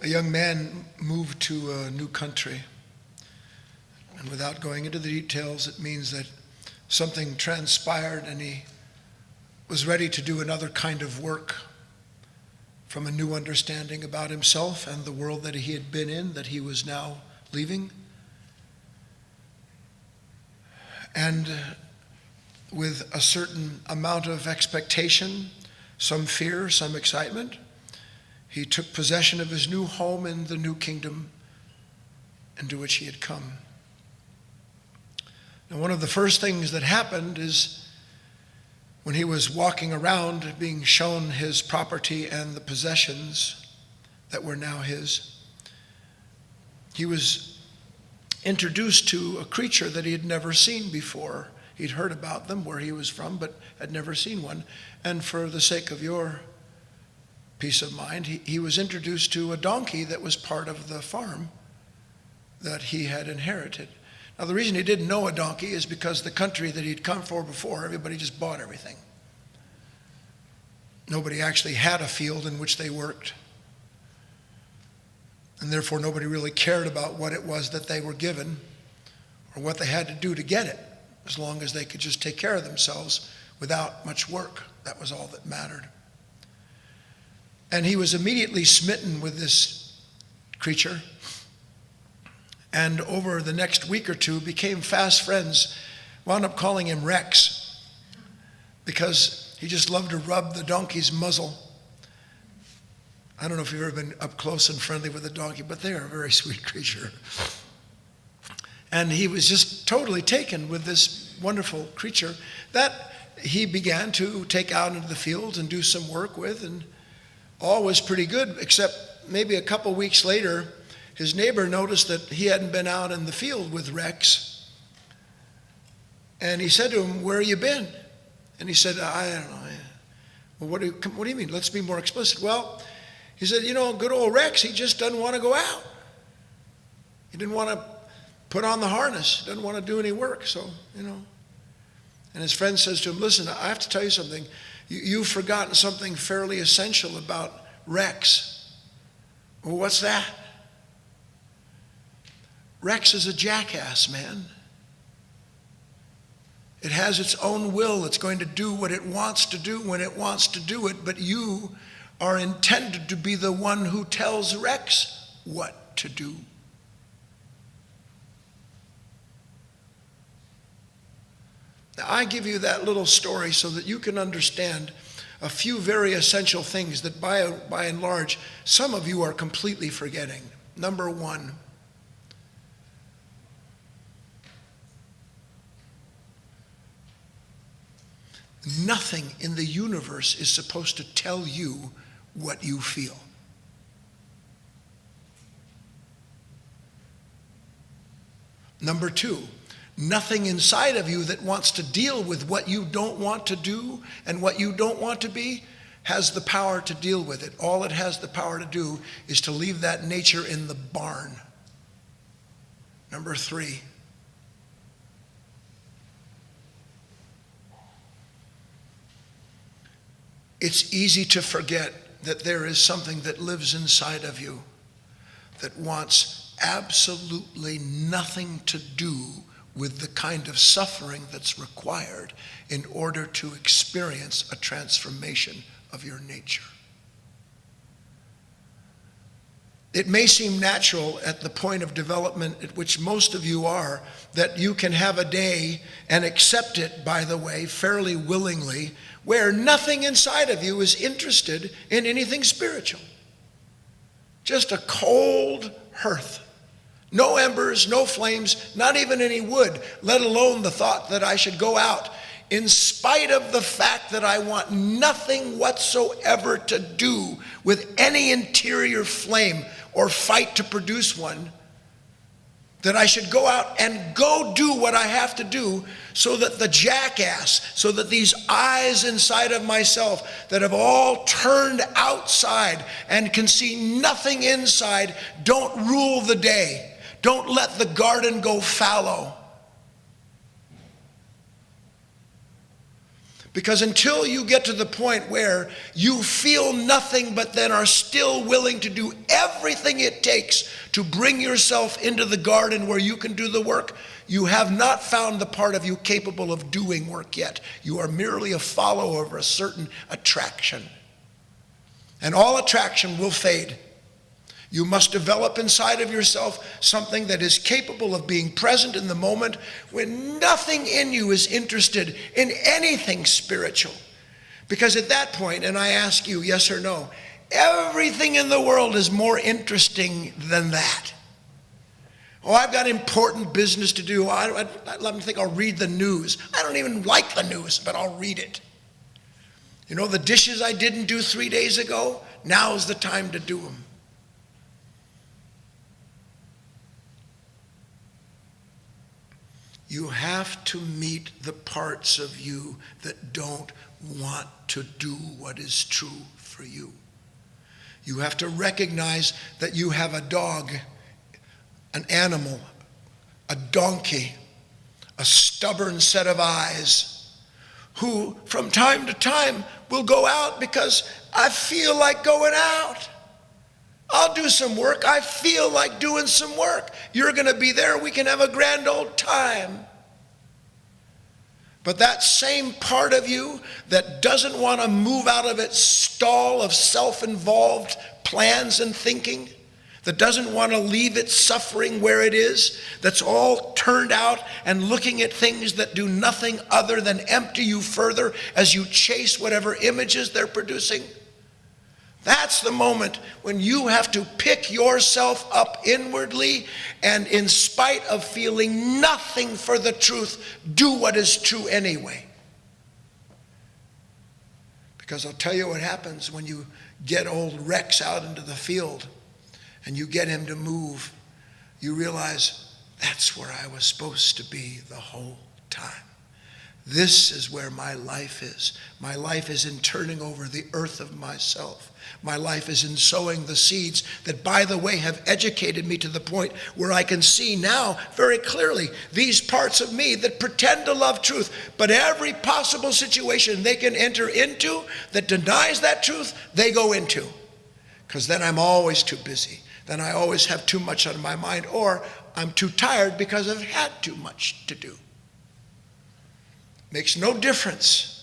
young man moved to a new country. And without going into the details, it means that something transpired and he was ready to do another kind of work from a new understanding about himself and the world that he had been in, that he was now leaving. And with a certain amount of expectation, some fear, some excitement, he took possession of his new home in the new kingdom into which he had come. Now, one of the first things that happened is when he was walking around being shown his property and the possessions that were now his, he was introduced to a creature that he had never seen before. He'd heard about them where he was from, but had never seen one. And for the sake of your peace of mind, he was introduced to a donkey that was part of the farm that he had inherited. Now, the reason he didn't know a donkey is because the country that he'd come for before, everybody just bought everything. Nobody actually had a field in which they worked. And therefore, nobody really cared about what it was that they were given or what they had to do to get it, as long as they could just take care of themselves without much work. That was all that mattered. And he was immediately smitten with this creature, and over the next week or two became fast friends, wound up calling him Rex, because he just loved to rub the donkey's muzzle. I don't know if you've ever been up close and friendly with a donkey, but they are a very sweet creature. And he was just totally taken with this wonderful creature that he began to take out into the fields and do some work with, and all was pretty good, except maybe a couple weeks later, his neighbor noticed that he hadn't been out in the field with Rex. And he said to him, "Where have you been?" And he said, "I don't know." "Well, what do you mean? Let's be more explicit." "Well," he said, "good old Rex, he just doesn't want to go out. He didn't want to put on the harness, doesn't want to do any work, so. And his friend says to him, "Listen, I have to tell you something. You've forgotten something fairly essential about Rex." "Well, what's that?" "Rex is a jackass, man. It has its own will. It's going to do what it wants to do when it wants to do it, but you are intended to be the one who tells Rex what to do." Now, I give you that little story so that you can understand a few very essential things that by and large, some of you are completely forgetting. Number one, nothing in the universe is supposed to tell you what you feel. Number two, nothing inside of you that wants to deal with what you don't want to do and what you don't want to be has the power to deal with it. All it has the power to do is to leave that nature in the barn. Number three, it's easy to forget that there is something that lives inside of you that wants absolutely nothing to do with the kind of suffering that's required in order to experience a transformation of your nature. It may seem natural at the point of development at which most of you are that you can have a day and accept it, by the way, fairly willingly, where nothing inside of you is interested in anything spiritual. Just a cold hearth. No embers, no flames, not even any wood, let alone the thought that I should go out, in spite of the fact that I want nothing whatsoever to do with any interior flame or fight to produce one, that I should go out and go do what I have to do so that the jackass, so that these eyes inside of myself that have all turned outside and can see nothing inside don't rule the day. Don't let the garden go fallow. Because until you get to the point where you feel nothing but then are still willing to do everything it takes to bring yourself into the garden where you can do the work, you have not found the part of you capable of doing work yet. You are merely a follower of a certain attraction. And all attraction will fade. You must develop inside of yourself something that is capable of being present in the moment when nothing in you is interested in anything spiritual. Because at that point, and I ask you, yes or no, everything in the world is more interesting than that. Oh, I've got important business to do. Let me think, I'll read the news. I don't even like the news, but I'll read it. You know, the dishes I didn't do 3 days ago, now's the time to do them. You have to meet the parts of you that don't want to do what is true for you. You have to recognize that you have a dog, an animal, a donkey, a stubborn set of eyes, who from time to time will go out because I feel like going out. I'll do some work. I feel like doing some work. You're going to be there. We can have a grand old time. But that same part of you that doesn't want to move out of its stall of self-involved plans and thinking, that doesn't want to leave its suffering where it is, that's all turned out and looking at things that do nothing other than empty you further as you chase whatever images they're producing. That's the moment when you have to pick yourself up inwardly and, in spite of feeling nothing for the truth, do what is true anyway. Because I'll tell you what happens when you get old Rex out into the field and you get him to move. You realize that's where I was supposed to be the whole time. This is where my life is. My life is in turning over the earth of myself. My life is in sowing the seeds that, by the way, have educated me to the point where I can see now very clearly these parts of me that pretend to love truth, but every possible situation they can enter into that denies that truth, they go into. Because then I'm always too busy. Then I always have too much on my mind, or I'm too tired because I've had too much to do. Makes no difference.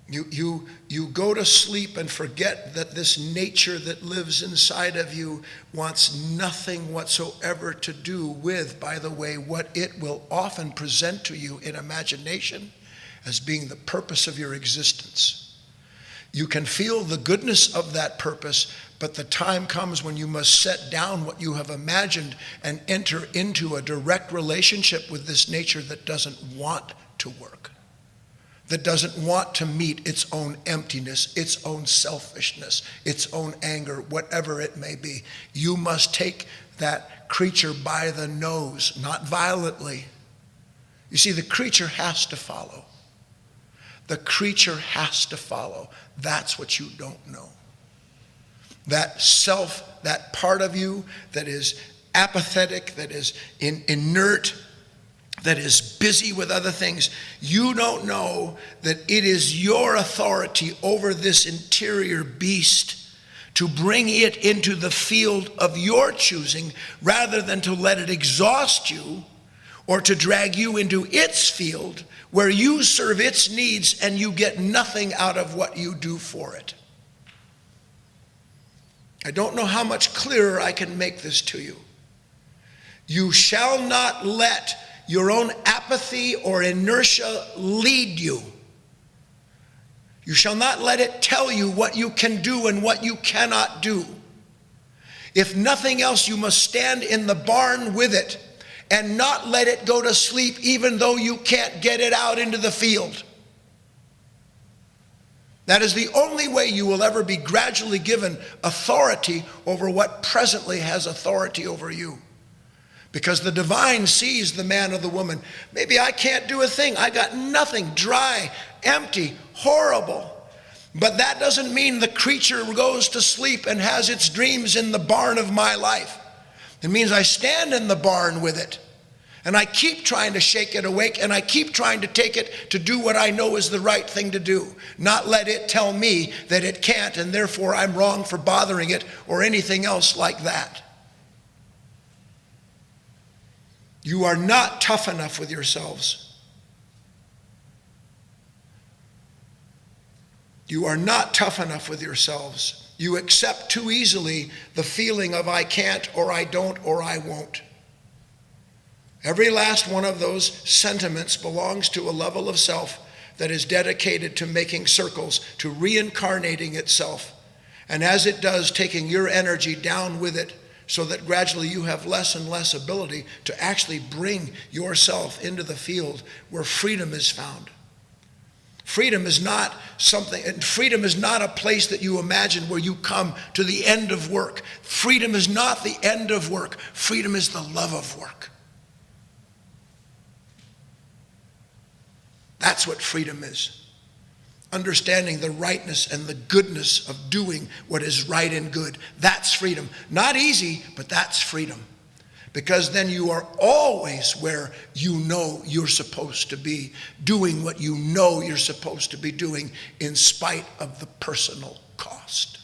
You go to sleep and forget that this nature that lives inside of you wants nothing whatsoever to do with, by the way, what it will often present to you in imagination as being the purpose of your existence. You can feel the goodness of that purpose, but the time comes when you must set down what you have imagined and enter into a direct relationship with this nature that doesn't want to work, that doesn't want to meet its own emptiness, its own selfishness, its own anger, whatever it may be. You must take that creature by the nose, not violently. You see, the creature has to follow. The creature has to follow. That's what you don't know. That self, that part of you that is apathetic, that is inert, that is busy with other things, you don't know that it is your authority over this interior beast to bring it into the field of your choosing rather than to let it exhaust you or to drag you into its field where you serve its needs and you get nothing out of what you do for it. I don't know how much clearer I can make this to you. You shall not let your own apathy or inertia lead you. You shall not let it tell you what you can do and what you cannot do. If nothing else, you must stand in the barn with it and not let it go to sleep even though you can't get it out into the field. That is the only way you will ever be gradually given authority over what presently has authority over you. Because the divine sees the man or the woman. Maybe I can't do a thing. I got nothing, dry, empty, horrible. But that doesn't mean the creature goes to sleep and has its dreams in the barn of my life. It means I stand in the barn with it. And I keep trying to shake it awake, and I keep trying to take it to do what I know is the right thing to do, not let it tell me that it can't, and therefore I'm wrong for bothering it or anything else like that. You are not tough enough with yourselves. You are not tough enough with yourselves. You accept too easily the feeling of I can't, or I don't, or I won't. Every last one of those sentiments belongs to a level of self that is dedicated to making circles, to reincarnating itself, and as it does, taking your energy down with it, so that gradually you have less and less ability to actually bring yourself into the field where freedom is found. Freedom is not something, and freedom is not a place that you imagine where you come to the end of work. Freedom is not the end of work. Freedom is the love of work. That's what freedom is. Understanding the rightness and the goodness of doing what is right and good. That's freedom. Not easy, but that's freedom. Because then you are always where you know you're supposed to be, doing what you know you're supposed to be doing in spite of the personal cost.